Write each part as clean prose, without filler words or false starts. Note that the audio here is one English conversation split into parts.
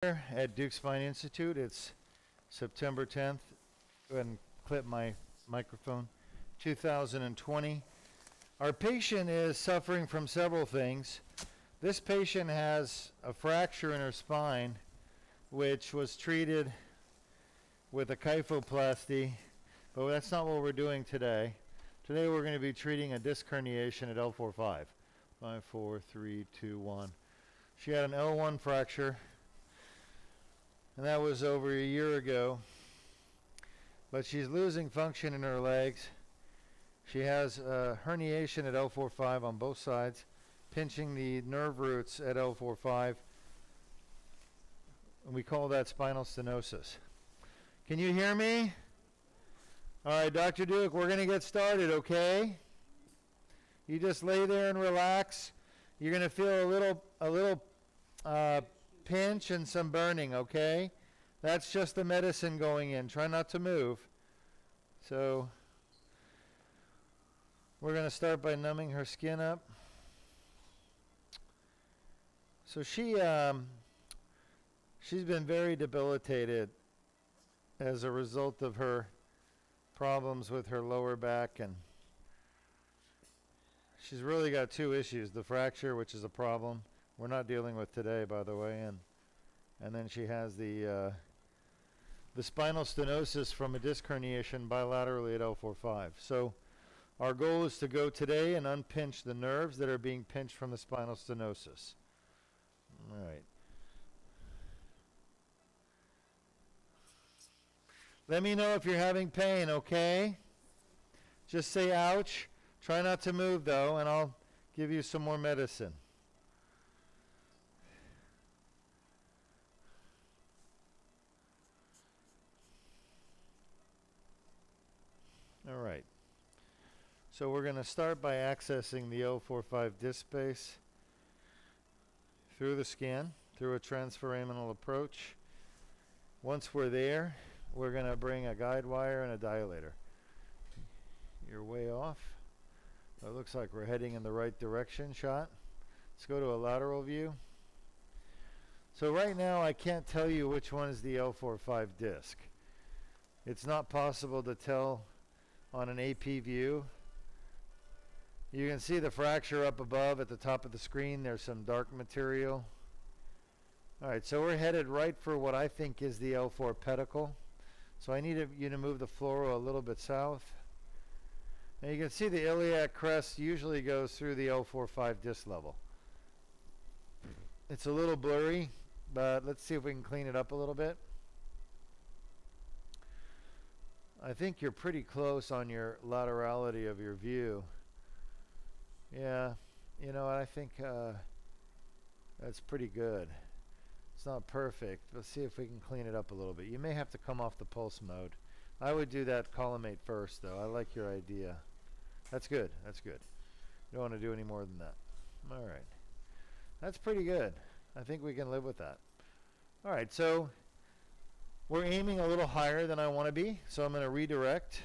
At Duke Spine Institute. It's September 10th. Go ahead and clip my microphone. 2020. Our patient is suffering from several things. This patient has a fracture in her spine, which was treated with a kyphoplasty, but that's not what we're doing today. Today we're going to be treating a disc herniation at L4-5. 5, 4, 3, 2, 1. She had an L1 fracture, and that was over a year ago. But she's losing function in her legs. She has a herniation at L4-5 on both sides, pinching the nerve roots at L4-5. And we call that spinal stenosis. Can you hear me? All right, Dr. Duke, we're going to get started, okay? You just lay there and relax. You're going to feel a little pinch and some burning, okay? That's just the medicine going in. Try not to move. So we're going to start by numbing her skin up. So she's been very debilitated as a result of her problems with her lower back, and she's really got two issues: the fracture, which is a problem we're not dealing with today, by the way, and then she has the spinal stenosis from a disc herniation bilaterally at L4-5. So our goal is to go today and unpinch the nerves that are being pinched from the spinal stenosis. All right. Let me know if you're having pain, okay? Just say ouch. Try not to move though, and I'll give you some more medicine. All right. So we're going to start by accessing the L4-5 disc space through the skin, through a transforaminal approach. Once we're there, we're going to bring a guide wire and a dilator. You're way off. It looks like we're heading in the right direction. Shot. Let's go to a lateral view. So right now I can't tell you which one is the L4-5 disc. It's not possible to tell on an AP view. You can see the fracture up above at the top of the screen. There's some dark material. All right, so we're headed right for what I think is the L4 pedicle. So I need you to move the fluoro a little bit south. And you can see the iliac crest usually goes through the L4-5 disc level. It's a little blurry, but let's see if we can clean it up a little bit. I think you're pretty close on your laterality of your view. Yeah, you know, I think that's pretty good. It's not perfect. Let's see if we can clean it up a little bit. You may have to come off the pulse mode. I would do that collimate first, though. I like your idea. That's good. That's good. You don't want to do any more than that. All right. That's pretty good. I think we can live with that. All right, so we're aiming a little higher than I want to be, so I'm going to redirect.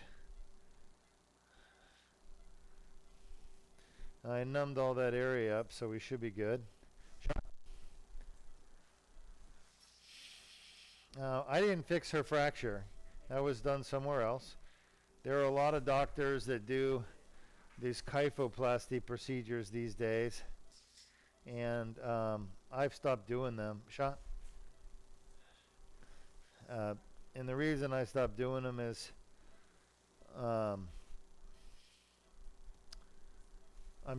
I numbed all that area up, so we should be good. I didn't fix her fracture. That was done somewhere else. There are a lot of doctors that do these kyphoplasty procedures these days, and I've stopped doing them. Shot. And the reason I stopped doing them is I'm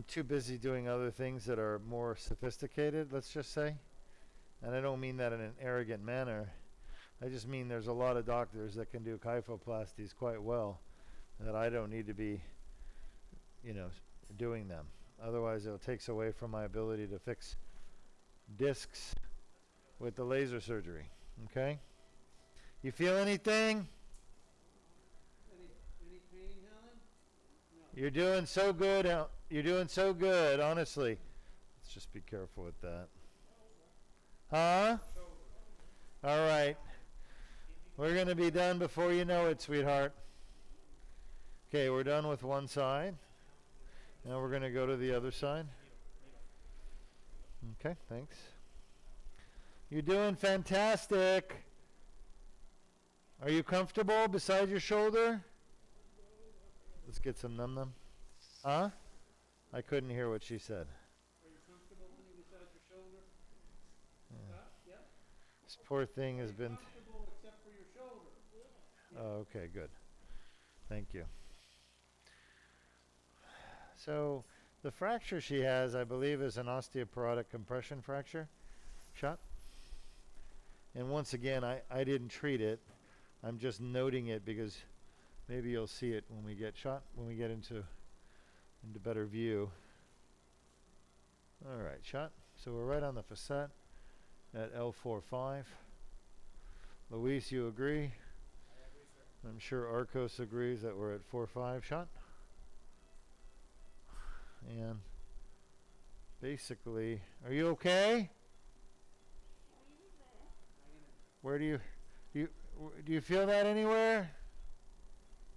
too busy doing other things that are more sophisticated, let's just say. And I don't mean that in an arrogant manner. I just mean there's a lot of doctors that can do kyphoplasties quite well, and that I don't need to be, doing them. Otherwise, it takes away from my ability to fix discs with the laser surgery. Okay? You feel anything? Any pain, Helen? No. You're doing so good. You're doing so good, honestly. Let's just be careful with that. Huh? All right. We're going to be done before you know it, sweetheart. Okay, we're done with one side. Now we're going to go to the other side. Okay, thanks. You're doing fantastic. Are you comfortable beside your shoulder? Let's get some num-num. Huh? I couldn't hear what she said. Are you comfortable when you beside your shoulder? Yeah. Yep. This poor thing has been... Comfortable except for your shoulder. Oh, okay, good. Thank you. So, the fracture she has, I believe, is an osteoporotic compression fracture. Shot. And once again, I didn't treat it. I'm just noting it because maybe you'll see it when we get shot, when we get into better view. All right, shot. So we're right on the facet at L45. Luis, you agree? I agree, sir. I'm sure Arcos agrees that we're at 4-5 shot. And basically, are you okay? Where do you feel that anywhere?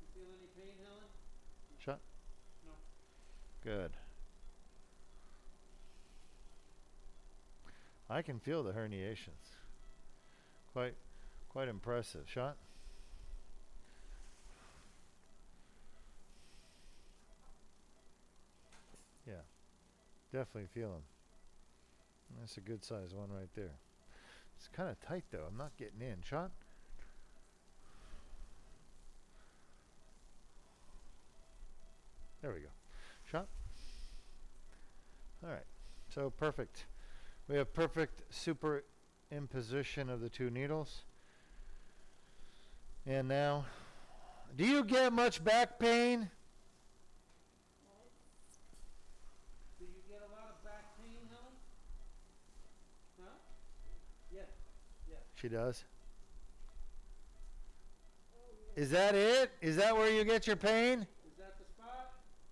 You feel any pain, Helen? Shot. No. Good. I can feel the herniations. Quite impressive. Shot. Yeah, definitely feel them. That's a good size one right there. It's kind of tight though. I'm not getting in. Shot. There we go. Shot. All right. So perfect. We have perfect superimposition of the two needles. And now, do you get much back pain? Do you get a lot of back pain, Helen? Huh? Yes. Yes. She does. Is that it? Is that where you get your pain? Is that the spot,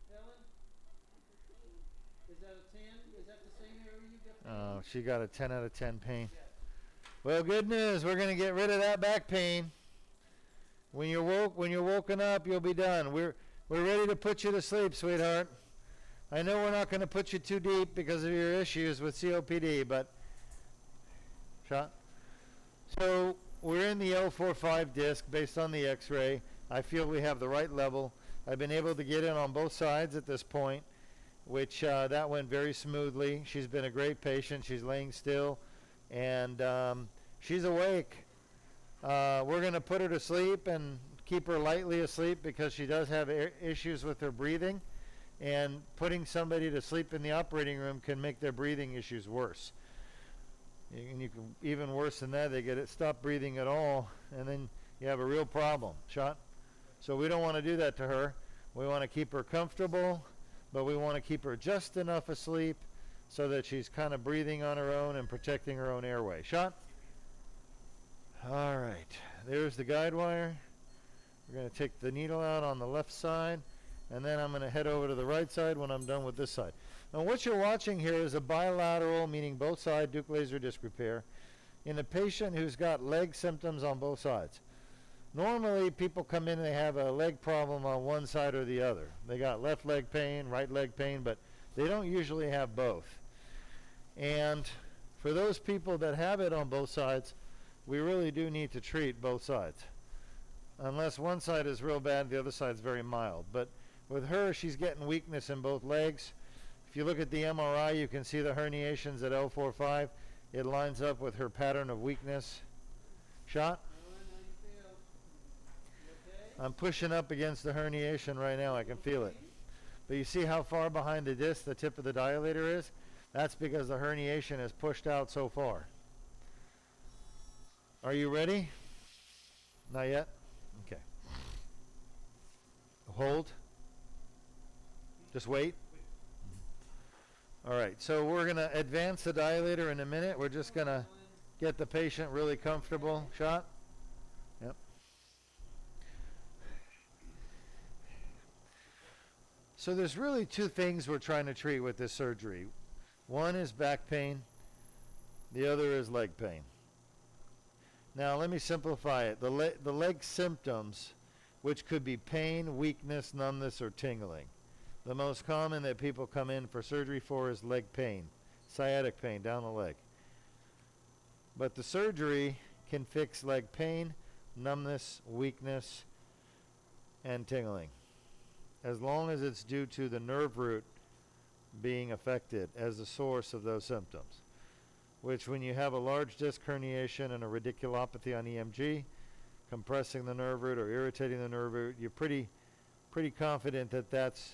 Helen? Is that a 10? Is that the same area you get pain? Oh, she got a 10 out of 10 pain. Yes. Well, good news. We're going to get rid of that back pain. When you're woken up, you'll be done. We're ready to put you to sleep, sweetheart. I know we're not going to put you too deep because of your issues with COPD, but shot. So we're in the L45 disc based on the X-ray. I feel we have the right level. I've been able to get in on both sides at this point, which that went very smoothly. She's been a great patient. She's laying still, and she's awake. We're going to put her to sleep and keep her lightly asleep because she does have issues with her breathing, and putting somebody to sleep in the operating room can make their breathing issues worse. And you can, even worse than that, they get it stop breathing at all, and then you have a real problem. Shot. So we don't want to do that to her. We want to keep her comfortable, but we want to keep her just enough asleep so that she's kind of breathing on her own and protecting her own airway. Shot. All right, there's the guide wire. We're going to take the needle out on the left side, and then I'm going to head over to the right side when I'm done with this side. Now what you're watching here is a bilateral, meaning both side, Duke laser disc repair in a patient who's got leg symptoms on both sides. Normally people come in and they have a leg problem on one side or the other. They got left leg pain, right leg pain, but they don't usually have both. And for those people that have it on both sides, we really do need to treat both sides. Unless one side is real bad, the other side's very mild. But with her, she's getting weakness in both legs. If you look at the MRI, you can see the herniations at L45. It lines up with her pattern of weakness. Shot. Helen, how you feel? You okay? I'm pushing up against the herniation right now. I can feel it. But you see how far behind the disc the tip of the dilator is? That's because the herniation is pushed out so far. Are you ready? Not yet? Okay. Hold. Just wait. All right, so we're going to advance the dilator in a minute. We're just going to get the patient really comfortable. Shot. Yep. So there's really two things we're trying to treat with this surgery. One is back pain. The other is leg pain. Now let me simplify it. The leg symptoms, which could be pain, weakness, numbness, or tingling. The most common that people come in for surgery for is leg pain, sciatic pain down the leg. But the surgery can fix leg pain, numbness, weakness, and tingling, as long as it's due to the nerve root being affected as the source of those symptoms. Which, when you have a large disc herniation and a radiculopathy on EMG, compressing the nerve root or irritating the nerve root, you're pretty confident that that's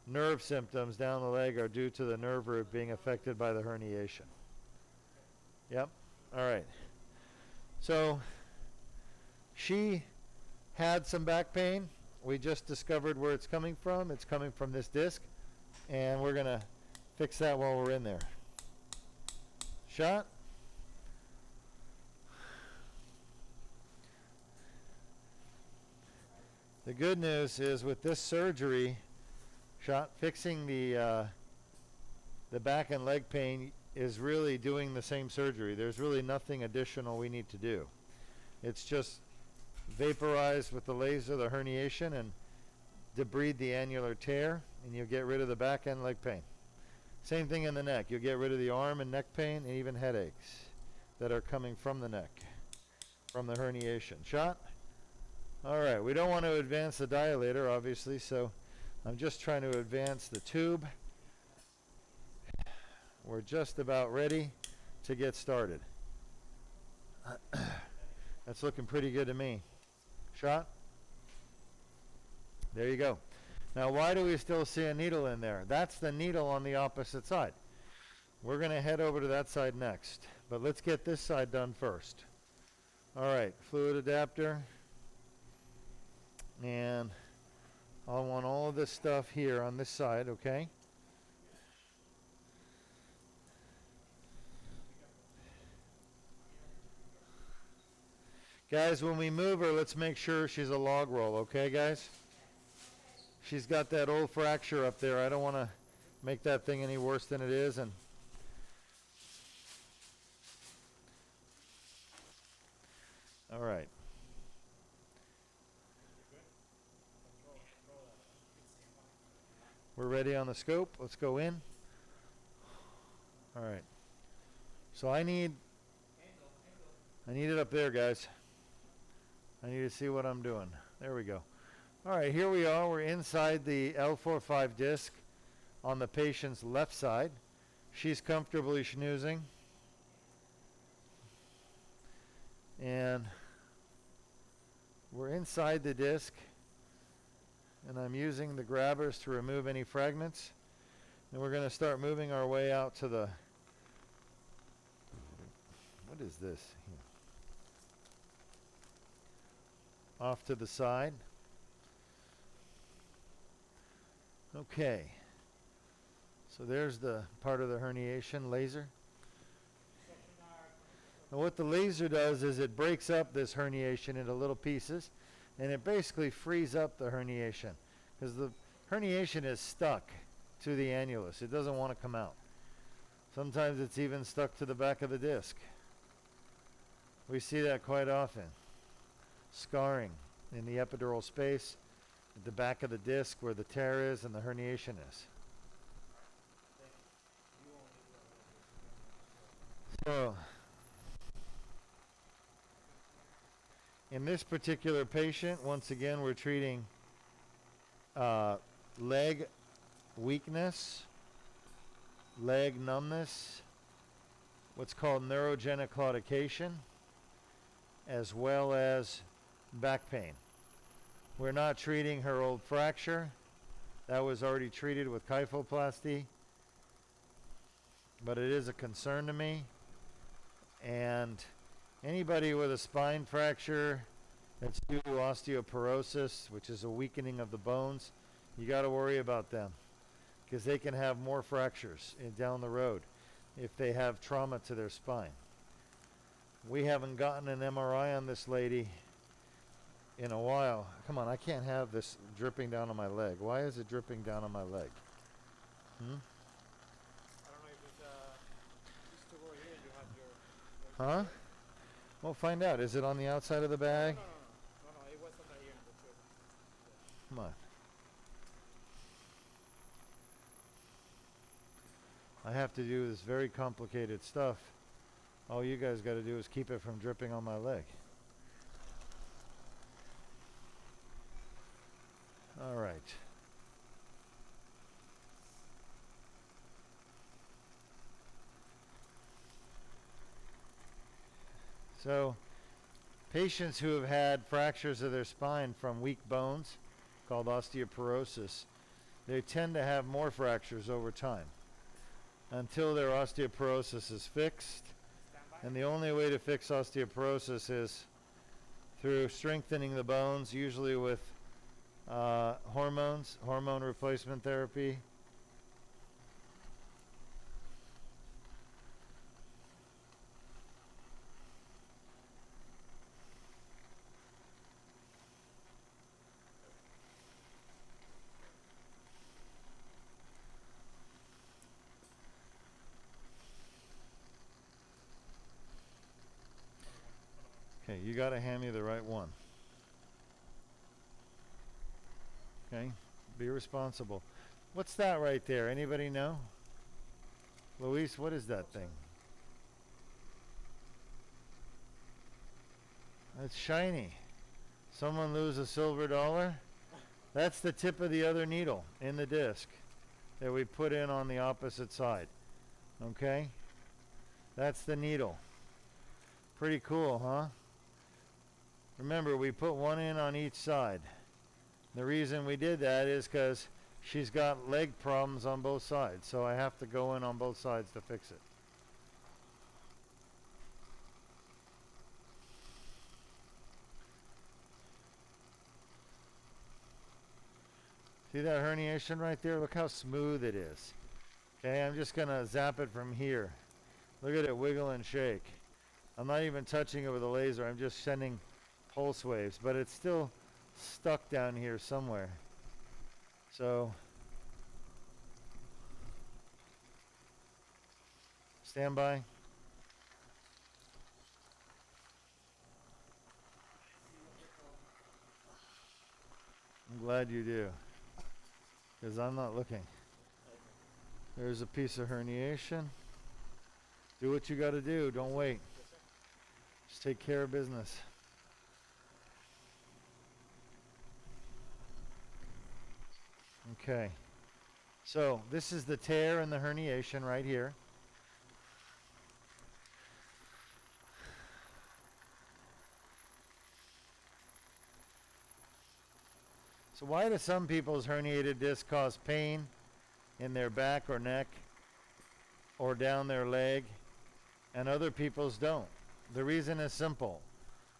nerve symptoms down the leg are due to the nerve root being affected by the herniation. Yep. All right. So she had some back pain. We just discovered where it's coming from. It's coming from this disc, and we're going to fix that while we're in there. Shot. The good news is with this surgery, shot, fixing the back and leg pain is really doing the same surgery. There's really nothing additional we need to do. It's just vaporize with the laser the herniation and debride the annular tear, and you'll get rid of the back and leg pain. Same thing in the neck. You'll get rid of the arm and neck pain and even headaches that are coming from the neck, from the herniation. Shot? All right, we don't want to advance the dilator, obviously, so I'm just trying to advance the tube. We're just about ready to get started. That's looking pretty good to me. Shot? There you go. Now, why do we still see a needle in there? That's the needle on the opposite side. We're going to head over to that side next, but let's get this side done first. All right, fluid adapter. And I want all of this stuff here on this side, okay? Guys, when we move her, let's make sure she's a log roll, okay, guys? She's got that old fracture up there. I don't want to make that thing any worse than it is. And all right. We're ready on the scope. Let's go in. All right. So I need it up there, guys. I need to see what I'm doing. There we go. All right, here we are. We're inside the L4-5 disc on the patient's left side. She's comfortably schnoozing. And we're inside the disc. And I'm using the grabbers to remove any fragments. And we're going to start moving our way out to the... What is this? Off to the side. Okay. So there's the part of the herniation laser. And what the laser does is it breaks up this herniation into little pieces, and it basically frees up the herniation, because the herniation is stuck to the annulus. It doesn't want to come out. Sometimes it's even stuck to the back of the disc. We see that quite often. Scarring in the epidural space at the back of the disc where the tear is and the herniation is. So, in this particular patient, once again, we're treating leg weakness, leg numbness, what's called neurogenic claudication, as well as back pain. We're not treating her old fracture. That was already treated with kyphoplasty, but it is a concern to me. And anybody with a spine fracture that's due to osteoporosis, which is a weakening of the bones, you got to worry about them, because they can have more fractures down the road if they have trauma to their spine. We haven't gotten an MRI on this lady in a while. Come on, I can't have this dripping down on my leg. Why is it dripping down on my leg? I don't know if it's used to go here and you have your Huh? We'll find out. Is it on the outside of the bag? No, it wasn't here in the tube. Come on. I have to do this very complicated stuff All you guys got to do is keep it from dripping on my leg. All right. So, patients who have had fractures of their spine from weak bones, called osteoporosis, they tend to have more fractures over time until their osteoporosis is fixed. And the only way to fix osteoporosis is through strengthening the bones, usually with hormone replacement therapy. Okay, you got to hand me the right one. Okay, be responsible. What's that right there? Anybody know? Luis, what is that thing? It's shiny. Someone lose a silver dollar? That's the tip of the other needle in the disc that we put in on the opposite side. Okay? That's the needle. Pretty cool, huh? Remember, we put one in on each side. The reason we did that is because she's got leg problems on both sides, so I have to go in on both sides to fix it. See that herniation right there? Look how smooth it is. Okay, I'm just going to zap it from here. Look at it wiggle and shake. I'm not even touching it with a laser. I'm just sending pulse waves, but it's still stuck down here somewhere. So, stand by. I'm glad you do, because I'm not looking. There's a piece of herniation. Do what you got to do. Don't wait. Just take care of business. Okay. So this is the tear and the herniation right here. So why do some people's herniated discs cause pain in their back or neck or down their leg and other people's don't? The reason is simple.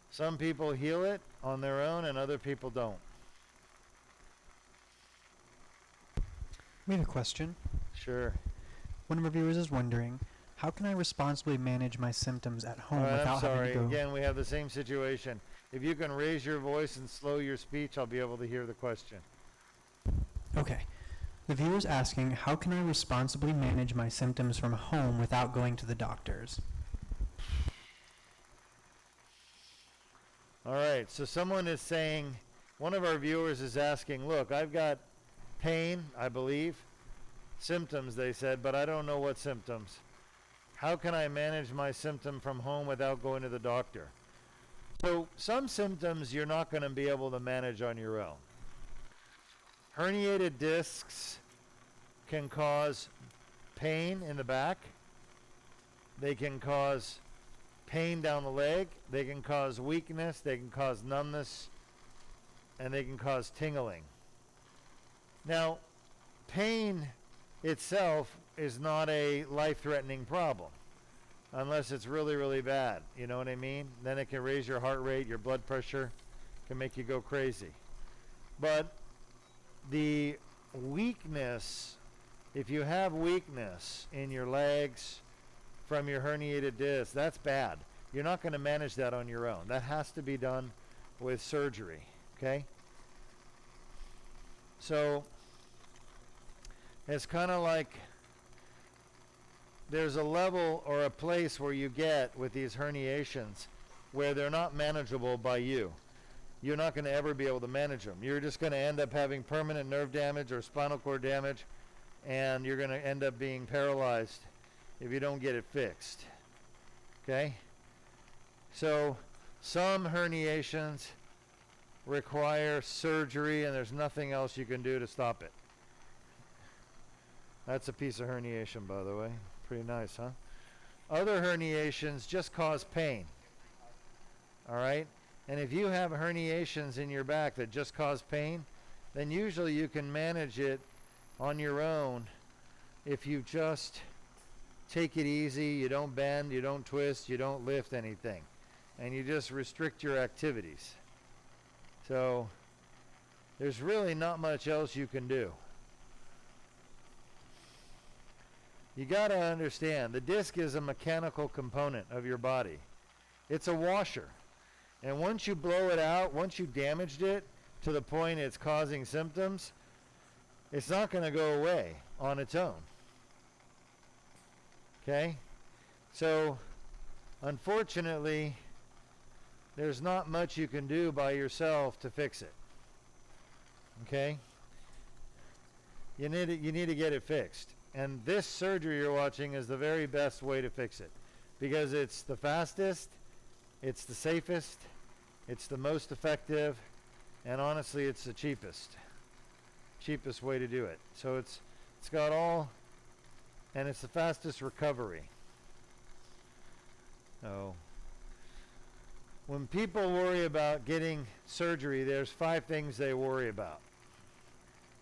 Some people heal it on their own and other people don't. We have a question. Sure. One of our viewers is wondering, how can I responsibly manage my symptoms at home I'm without sorry. having to go... Again, we have the same situation. If you can raise your voice and slow your speech, I'll be able to hear the question. Okay. The viewer's asking, how can I responsibly manage my symptoms from home without going to the doctors? All right, so someone is saying, one of our viewers is asking, look, I've got pain, I believe, symptoms, they said, but I don't know what symptoms. How can I manage my symptom from home without going to the doctor? So some symptoms you're not going to be able to manage on your own. Herniated discs can cause pain in the back. They can cause pain down the leg. They can cause weakness. They can cause numbness. And they can cause tingling. Now, pain itself is not a life-threatening problem unless it's really, really bad. You know what I mean? Then it can raise your heart rate, your blood pressure, can make you go crazy. But the weakness, if you have weakness in your legs from your herniated disc, that's bad. You're not going to manage that on your own. That has to be done with surgery, okay? So it's kind of like there's a level or a place where you get with these herniations where they're not manageable by you. You're not going to ever be able to manage them. You're just going to end up having permanent nerve damage or spinal cord damage, and you're going to end up being paralyzed if you don't get it fixed. Okay? So some herniations require surgery and there's nothing else you can do to stop it. That's a piece of herniation, by the way. Pretty nice, huh? Other herniations just cause pain. All right? And if you have herniations in your back that just cause pain, then usually you can manage it on your own if you just take it easy, you don't bend, you don't twist, you don't lift anything, and you just restrict your activities. So there's really not much else you can do. You got to understand, the disc is a mechanical component of your body. It's a washer. And once you blow it out, once you damaged it to the point it's causing symptoms, it's not going to go away on its own. Okay? So, unfortunately, there's not much you can do by yourself to fix it. Okay? You need to get it fixed. And this surgery you're watching is the very best way to fix it, because it's the fastest, it's the safest, it's the most effective, and honestly it's the cheapest way to do it. So it's got all, and it's the fastest recovery. So when people worry about getting surgery, there's 5 things they worry about.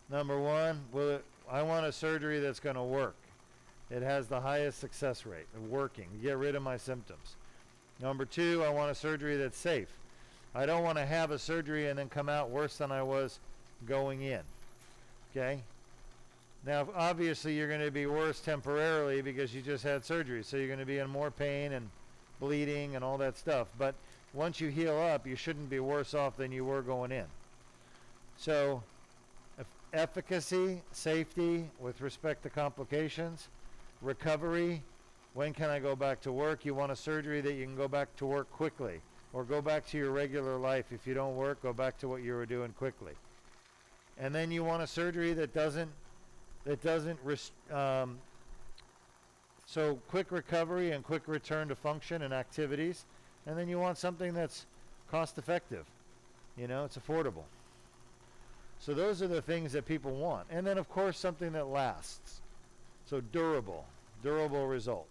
Number 1, I want a surgery that's going to work. It has the highest success rate of working. Get rid of my symptoms. Number 2, I want a surgery that's safe. I don't want to have a surgery and then come out worse than I was going in. Okay? Now, obviously, you're going to be worse temporarily because you just had surgery. So you're going to be in more pain and bleeding and all that stuff. But once you heal up, you shouldn't be worse off than you were going in. So efficacy, safety with respect to complications, recovery, when can I go back to work? You want a surgery that you can go back to work quickly, or go back to your regular life. If you don't work, go back to what you were doing quickly. And then you want a surgery that doesn't so quick recovery and quick return to function and activities. And then you want something that's cost effective. You know, it's affordable. So those are the things that people want. And then, of course, something that lasts. So durable result.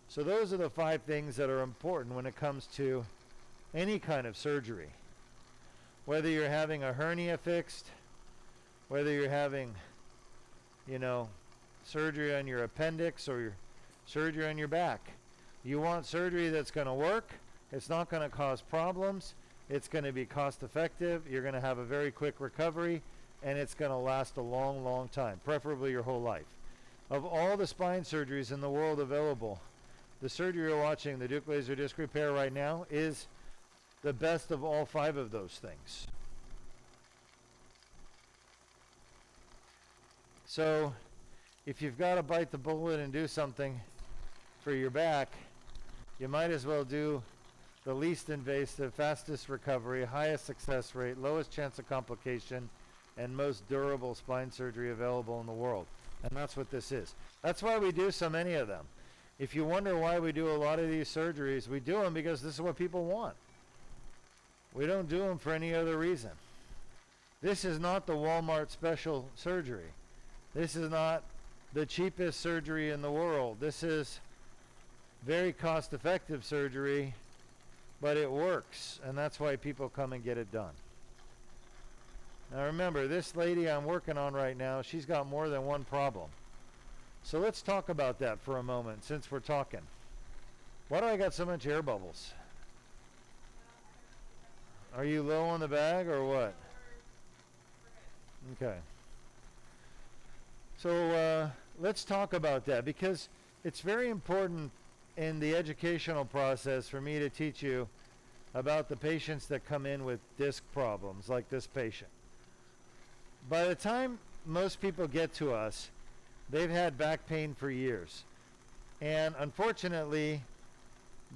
So those are the 5 things that are important when it comes to any kind of surgery. Whether you're having a hernia fixed, whether you're having, surgery on your appendix or your surgery on your back. You want surgery that's going to work. It's not going to cause problems. It's going to be cost effective. You're going to have a very quick recovery, and it's going to last a long, long time, preferably your whole life. Of all the spine surgeries in the world available, the surgery you're watching, the Duke laser disc repair right now, is the best of all 5 of those things. So if you've got to bite the bullet and do something for your back, you might as well do the least invasive, fastest recovery, highest success rate, lowest chance of complication, and most durable spine surgery available in the world. And that's what this is. That's why we do so many of them. If you wonder why we do a lot of these surgeries, we do them because this is what people want. We don't do them for any other reason. This is not the Walmart special surgery. This is not the cheapest surgery in the world. This is very cost-effective surgery, but it works, and that's why people come and get it done. Now remember, this lady I'm working on right now, she's got more than one problem. So let's talk about that for a moment, since we're talking. Why do I got so much air bubbles? Are you low on the bag or what? Okay. So let's talk about that, because it's very important in the educational process for me to teach you about the patients that come in with disc problems, like this patient. By the time most people get to us, they've had back pain for years. And unfortunately,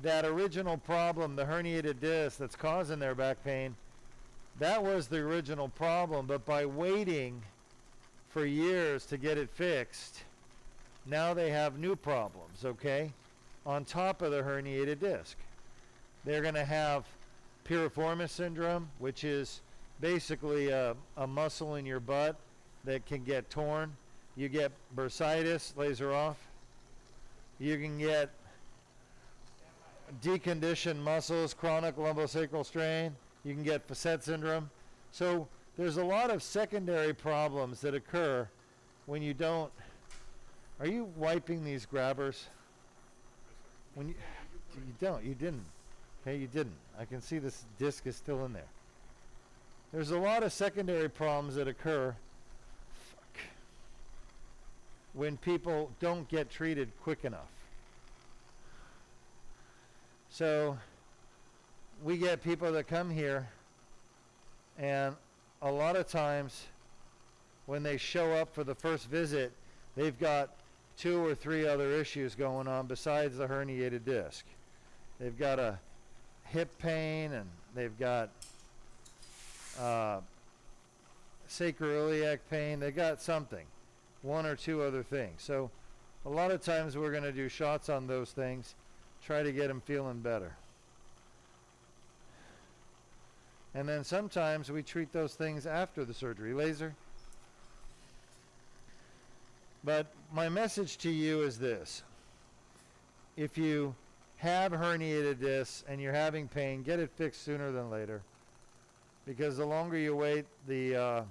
that original problem, the herniated disc that's causing their back pain, that was the original problem. But by waiting for years to get it fixed, now they have new problems, okay? on top of the herniated disc. They're going to have Piriformis Syndrome, which is basically a muscle in your butt that can get torn. You get bursitis, laser off. You can get deconditioned muscles, chronic lumbosacral strain. You can get Facet syndrome. So there's a lot of secondary problems that occur when you don't. Are you wiping these grabbers? When you don't, you didn't. Okay, you didn't. I can see this disc is still in there. There's a lot of secondary problems that occur when people don't get treated quick enough. So we get people that come here, and a lot of times when they show up for the first visit, they've got 2 or 3 other issues going on besides the herniated disc. They've got a hip pain, and they've got sacroiliac pain. They got something, 1 or 2 other things. So a lot of times we're going to do shots on those things, try to get them feeling better. And then sometimes we treat those things after the surgery, laser. But my message to you is this: if you have herniated discs and you're having pain, get it fixed sooner than later, because the longer you wait, the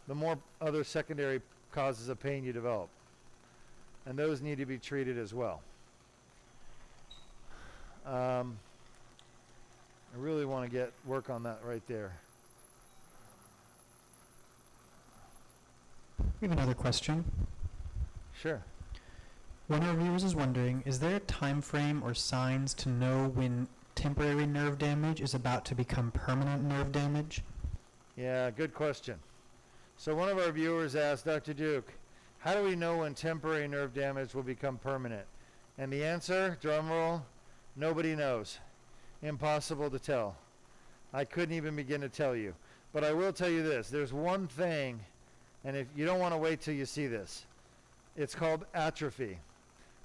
more other secondary causes of pain you develop, and those need to be treated as well. I really want to work on that right there. We have another question. Sure. One of our viewers is wondering, is there a time frame or signs to know when temporary nerve damage is about to become permanent nerve damage? Yeah, good question. So one of our viewers asked, Dr. Duke, how do we know when temporary nerve damage will become permanent? And the answer, drum roll, nobody knows. Impossible to tell. I couldn't even begin to tell you. But I will tell you this. There's one thing, and if you don't want to wait till you see this, it's called atrophy.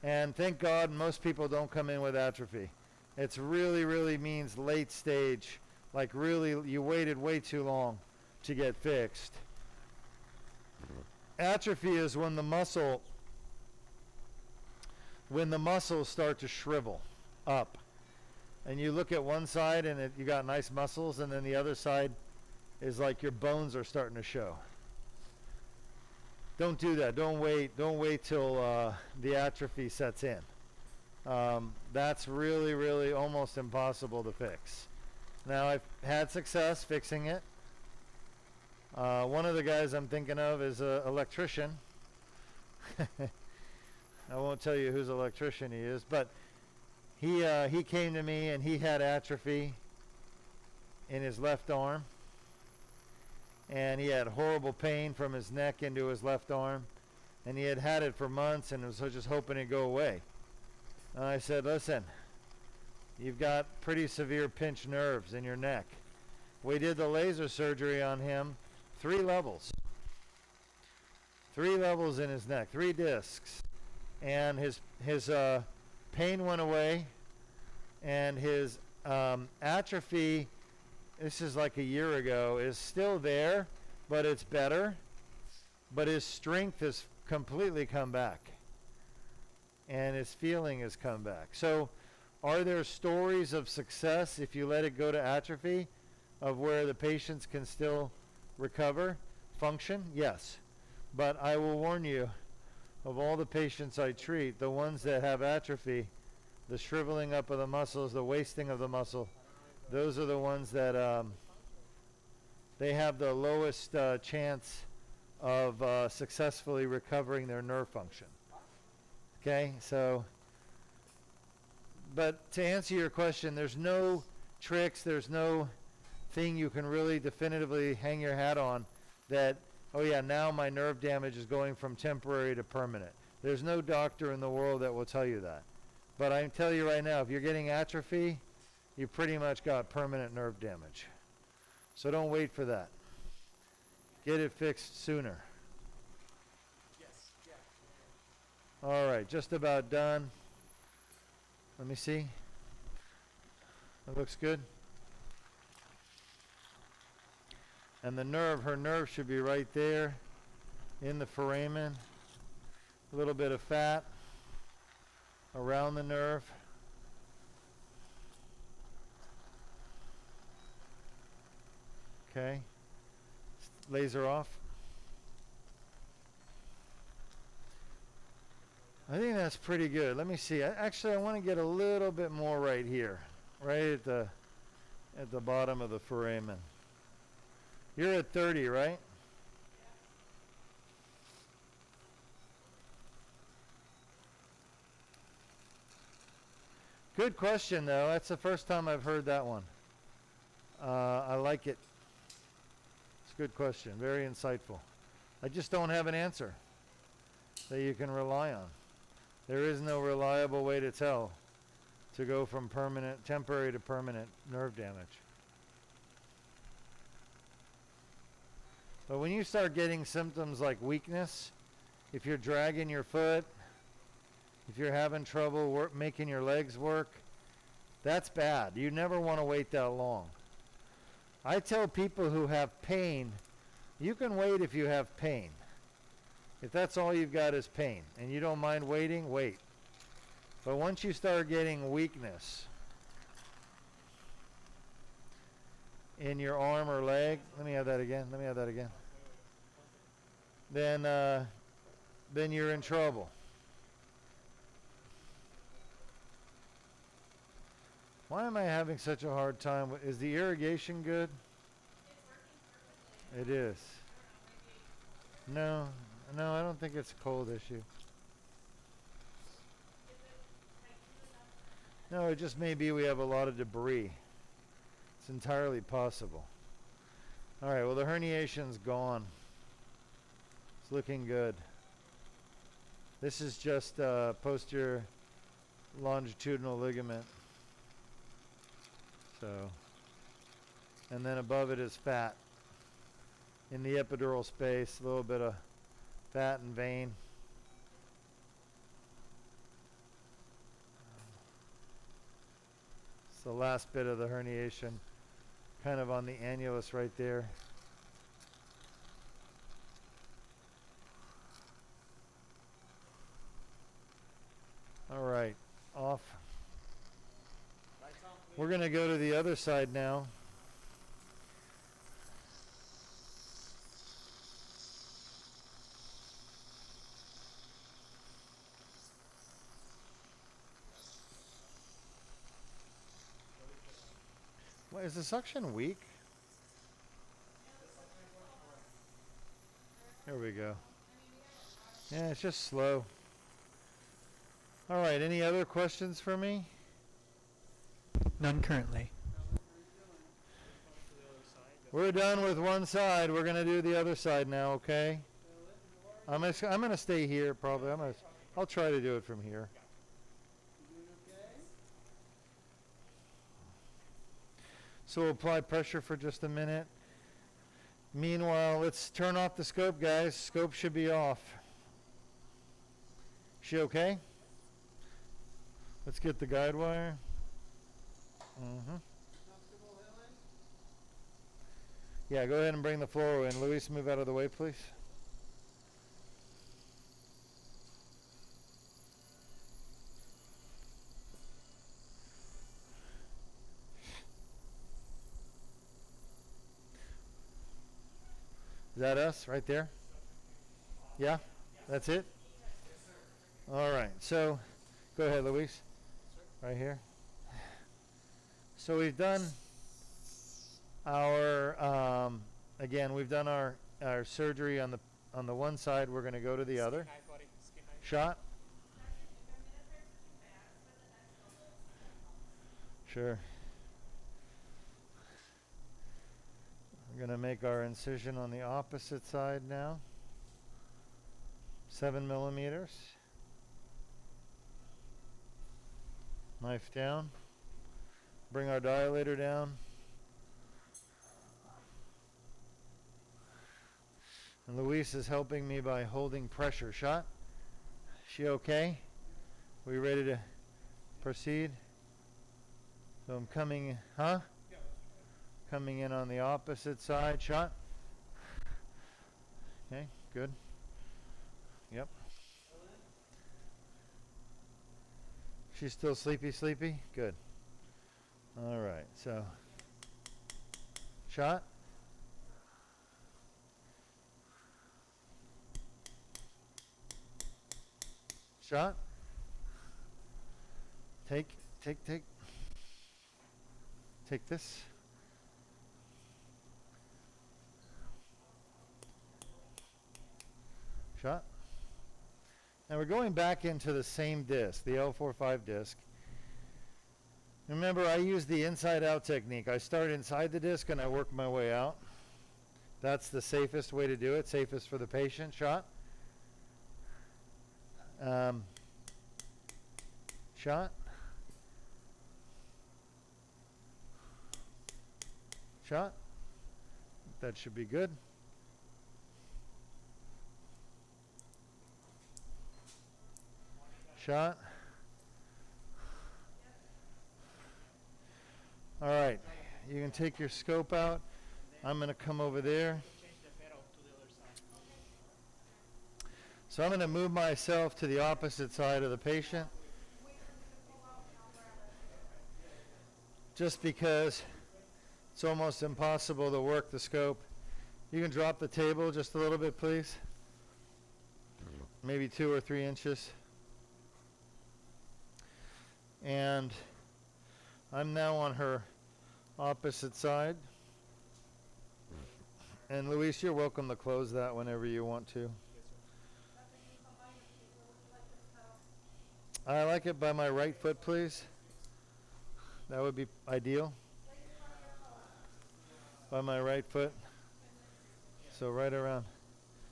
And thank God most people don't come in with atrophy. It's really means late stage. Like really, you waited way too long to get fixed. Atrophy is when the muscles start to shrivel up. And you look at one side and you got nice muscles, and then the other side is like your bones are starting to show. Don't do that. Don't wait till the atrophy sets in. That's really almost impossible to fix. Now, I've had success fixing it. One of the guys I'm thinking of is an electrician. I won't tell you whose electrician he is, but he came to me and he had atrophy in his left arm, and he had horrible pain from his neck into his left arm, and he had it for months and was just hoping it'd go away. And I said, listen, you've got pretty severe pinched nerves in your neck. We did the laser surgery on him, 3 levels. 3 levels in his neck, 3 discs. And his pain went away, and his atrophy, this is like a year ago, is still there, but it's better. But his strength has completely come back, and his feeling has come back. So are there stories of success if you let it go to atrophy, of where the patients can still recover, function? Yes. But I will warn you, of all the patients I treat, the ones that have atrophy, the shriveling up of the muscles, the wasting of the muscle, those are the ones that they have the lowest chance of successfully recovering their nerve function. Okay, so, but to answer your question, there's no tricks, there's no thing you can really definitively hang your hat on that, oh yeah, now my nerve damage is going from temporary to permanent. There's no doctor in the world that will tell you that. But I can tell you right now, if you're getting atrophy, you pretty much got permanent nerve damage. So don't wait for that. Get it fixed sooner. Yes, yeah. All right, just about done. Let me see. That looks good. And the nerve, her nerve should be right there in the foramen. A little bit of fat around the nerve. Okay. Laser off. I think that's pretty good. Let me see. Actually, I want to get a little bit more right here, right at the bottom of the foramen. You're at 30, right? Good question, though. That's the first time I've heard that one. I like it. It's a good question. Very insightful. I just don't have an answer that you can rely on. There is no reliable way to tell to go from temporary to permanent nerve damage. But when you start getting symptoms like weakness, if you're dragging your foot, if you're having trouble making your legs work, that's bad. You never want to wait that long. I tell people who have pain, you can wait if you have pain. If that's all you've got is pain and you don't mind waiting, wait. But once you start getting weakness in your arm or leg, let me have that again. Then you're in trouble. Why am I having such a hard time? Is the irrigation good? It is. No, I don't think it's a cold issue. No, it just may be we have a lot of debris. It's entirely possible. All right, well, the herniation's gone. It's looking good. This is just posterior longitudinal ligament. So, and then above it is fat. In the epidural space, a little bit of fat and vein. It's the last bit of the herniation, kind of on the annulus right there. All right, off. We're going to go to the other side now. What, is the suction weak? There we go. Yeah, it's just slow. All right, any other questions for me? None currently. We're done with one side. We're going to do the other side now, okay? I'm going to stay here probably. I'll try to do it from here. So we'll apply pressure for just a minute. Meanwhile, let's turn off the scope, guys. Scope should be off. She okay? Let's get the guide wire. Yeah, go ahead and bring the fluoro in. Luis, move out of the way, please. Is that us right there? Yeah? That's it? All right. So, go ahead, Luis. Right here. So we've done our, again, we've done our surgery on the one side. We're going to go to the other. Shot? Sure. We're going to make our incision on the opposite side now. 7 millimeters. Knife down. Bring our dilator down. And Luis is helping me by holding pressure. Shot? She okay? We ready to Proceed. So I'm coming, huh? Coming in on the opposite side. Shot. Okay, good. Yep. She's still sleepy? Good. All right, so shot. Shot. Take. Take this. Shot. Now we're going back into the same disc, the L45 disc. Remember, I use the inside-out technique. I start inside the disc and I work my way out. That's the safest way to do it, safest for the patient. Shot. Shot. Shot. That should be good. Shot. All right, you can take your scope out. I'm going to come over there. So I'm going to move myself to the opposite side of the patient. Just because it's almost impossible to work the scope. You can drop the table just a little bit, please. Maybe 2 or 3 inches. And I'm now on her opposite side. And Luis, you're welcome to close that whenever you want to. I like it by my right foot, please. That would be ideal. By my right foot. So right around.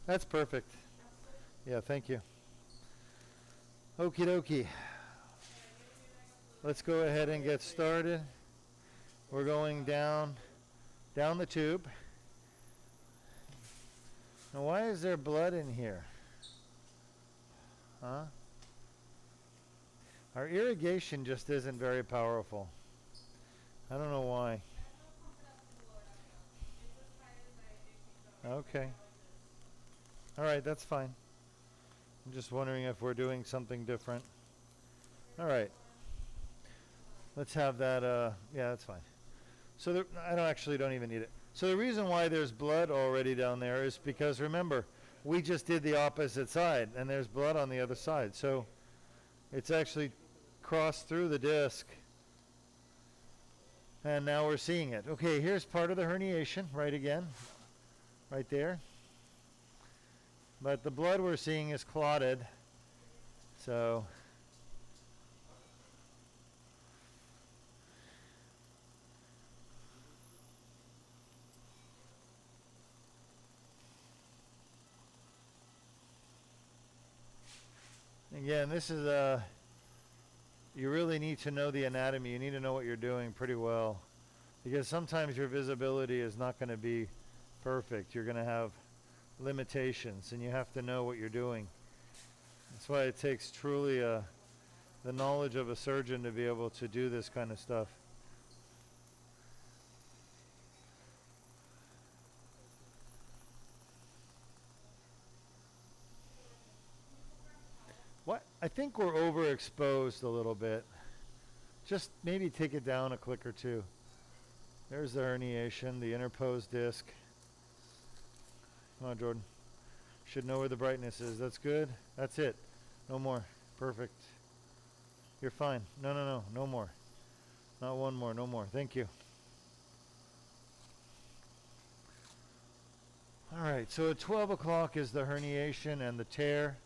That's perfect. Yeah, thank you. Okie dokie. Let's go ahead and get started. We're going down the tube. Now, why is there blood in here? Huh? Our irrigation just isn't very powerful. I don't know why. Okay. All right, that's fine. I'm just wondering if we're doing something different. All right. Let's have that, yeah, that's fine. So I don't even need it. So the reason why there's blood already down there is because, remember, we just did the opposite side, and there's blood on the other side. So it's actually crossed through the disc, and now we're seeing it. Okay, here's part of the herniation, right again, right there. But the blood we're seeing is clotted, so... Again, this is you really need to know the anatomy. You need to know what you're doing pretty well, because sometimes your visibility is not going to be perfect. You're going to have limitations, and you have to know what you're doing. That's why it takes truly the knowledge of a surgeon to be able to do this kind of stuff. What? I think we're overexposed a little bit. Just maybe take it down a click or two. There's the herniation, the interposed disc. Come on, Jordan. Should know where the brightness is. That's good. That's it. No more. Perfect. You're fine. No. No more. Not one more. No more. Thank you. All right. So at 12 o'clock is the herniation and the tear.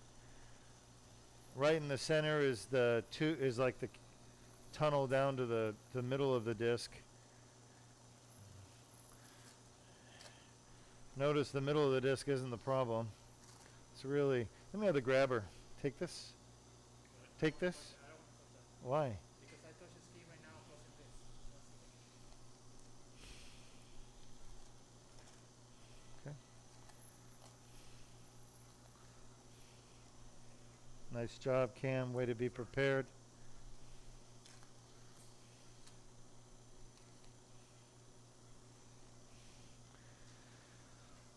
Right in the center is like the tunnel down to the middle of the disc. Notice the middle of the disc isn't the problem. It's really... Let me have the grabber. Take this. Take this. Why? Because I touch the skin right now, closing this. Okay. Nice job, Cam. Way to be prepared.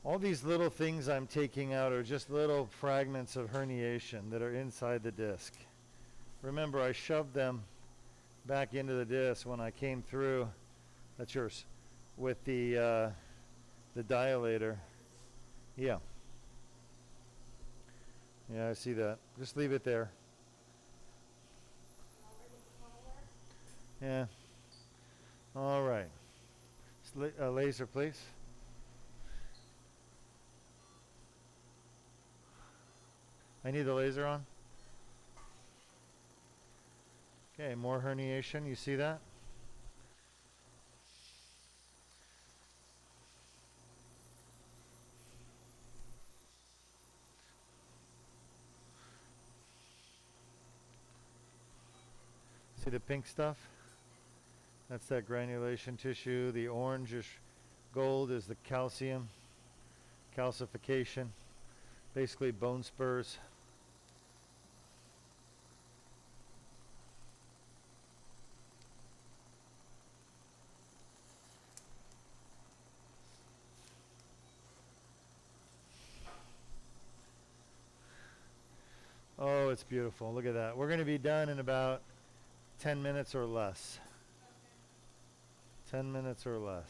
All these little things I'm taking out are just little fragments of herniation that are inside the disc. Remember, I shoved them back into the disc when I came through. That's yours. With the dilator. Yeah. Yeah, I see that. Just leave it there. Yeah. All right. Laser, please. I need the laser on. Okay, more herniation. You see that? See the pink stuff? That's that granulation tissue. The orangish gold is the calcium, calcification, basically bone spurs. Oh, it's beautiful. Look at that. We're going to be done in about 10 minutes or less. 10 minutes or less.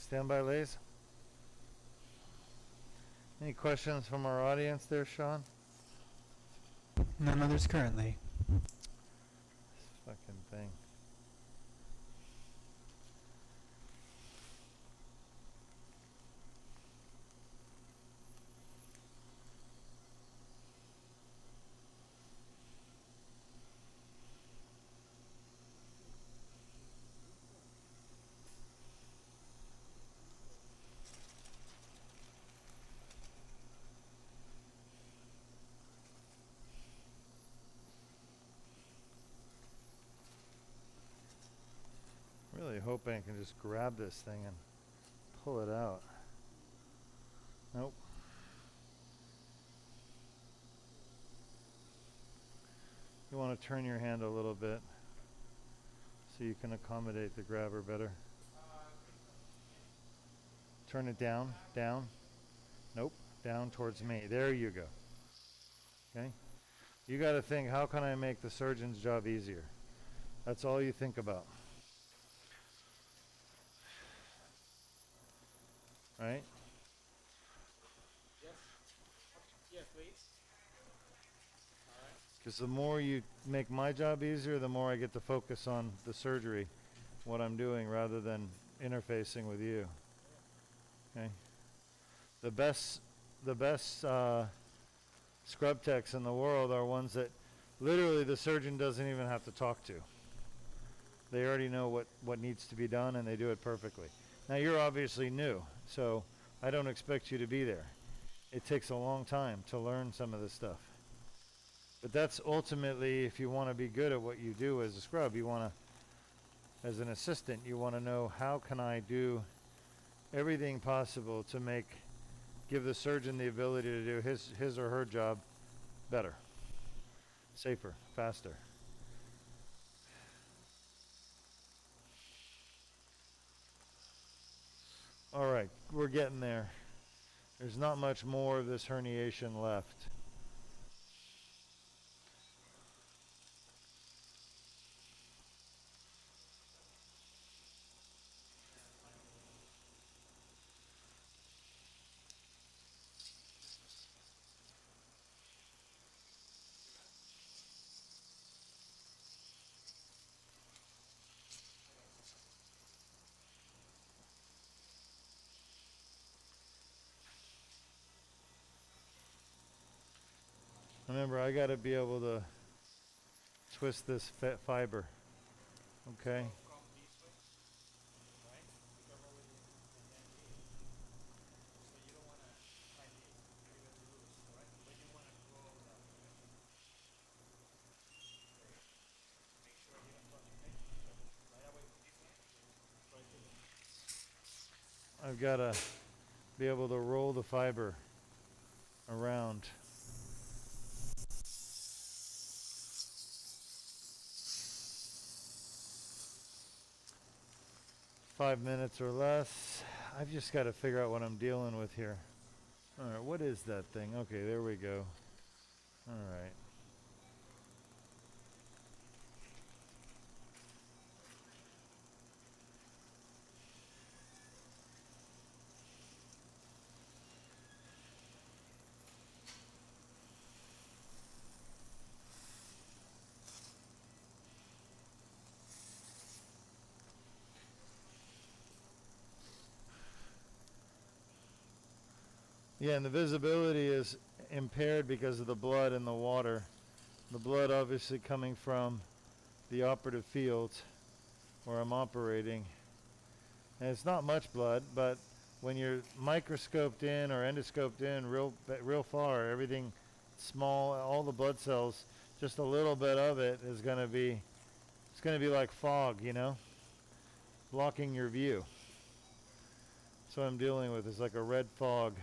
Stand by, Lays. Any questions from our audience there, Sean? None others currently. This fucking thing. Really hoping I can just grab this thing and pull it out. Nope. You want to turn your hand a little bit so you can accommodate the grabber better. Turn it down, down. Nope, down towards me. There you go. Okay? You got to think, how can I make the surgeon's job easier? That's all you think about. Right? Yes. Yes, please. All right. Because the more you make my job easier, the more I get to focus on the surgery, what I'm doing, rather than interfacing with you. Okay? The best scrub techs in the world are ones that literally the surgeon doesn't even have to talk to. They already know what needs to be done, and they do it perfectly. Now, you're obviously new, so I don't expect you to be there. It takes a long time to learn some of this stuff. But that's ultimately, if you want to be good at what you do as a scrub, you want to, as an assistant, you want to know, how can I do everything possible to give the surgeon the ability to do his or her job better, safer, faster. All right, we're getting there. There's not much more of this herniation left. Remember, I got to be able to twist this fiber. Okay? Come this way. Right? Be careful with the hand here. So you don't want to tighten it. Leave it loose. I've got to be able to roll the fiber around. Five minutes or less. I've just got to figure out what I'm dealing with here. All right, what is that thing? Okay, there we go. All right. Yeah, and the visibility is impaired because of the blood in the water. The blood obviously coming from the operative field where I'm operating. And it's not much blood, but when you're microscoped in or endoscoped in real far, everything small, all the blood cells, just a little bit of it is going to be, it's going to be like fog, you know, blocking your view. So what I'm dealing with is like a red fog.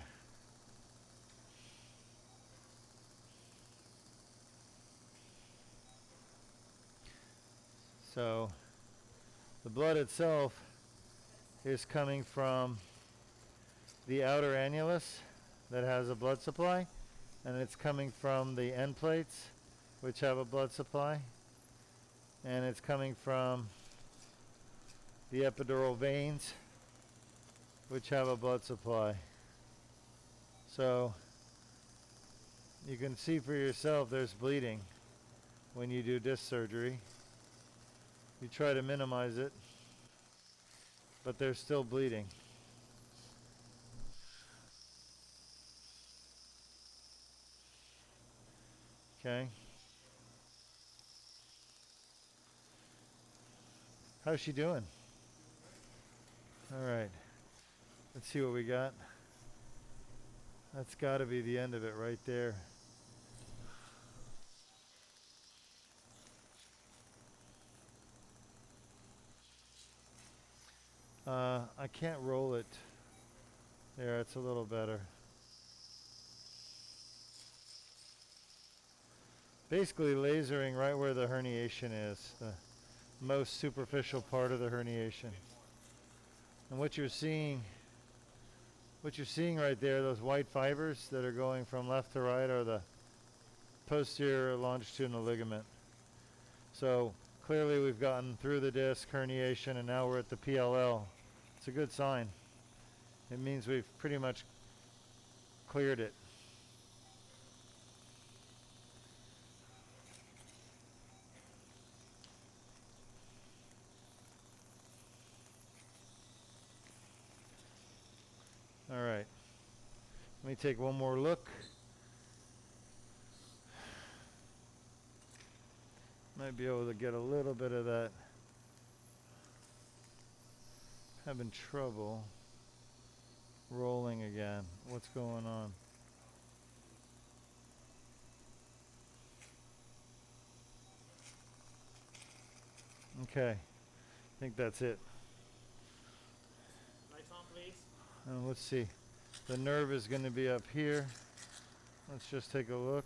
So the blood itself is coming from the outer annulus that has a blood supply, and it's coming from the end plates which have a blood supply, and it's coming from the epidural veins which have a blood supply. So you can see for yourself there's bleeding when you do disc surgery. You try to minimize it, but there's still bleeding. Okay. How's she doing? All right. Let's see what we got. That's got to be the end of it right there. I can't roll it. There, it's a little better. Basically lasering right where the herniation is, the most superficial part of the herniation. And what you're seeing right there, those white fibers that are going from left to right, are the posterior longitudinal ligament. So clearly we've gotten through the disc herniation and now we're at the PLL. It's a good sign. It means we've pretty much cleared it. All right. Let me take one more look. Might be able to get a little bit of that. Having trouble rolling again. What's going on? Okay. I think that's it. Lights on, please. And let's see. The nerve is going to be up here. Let's just take a look.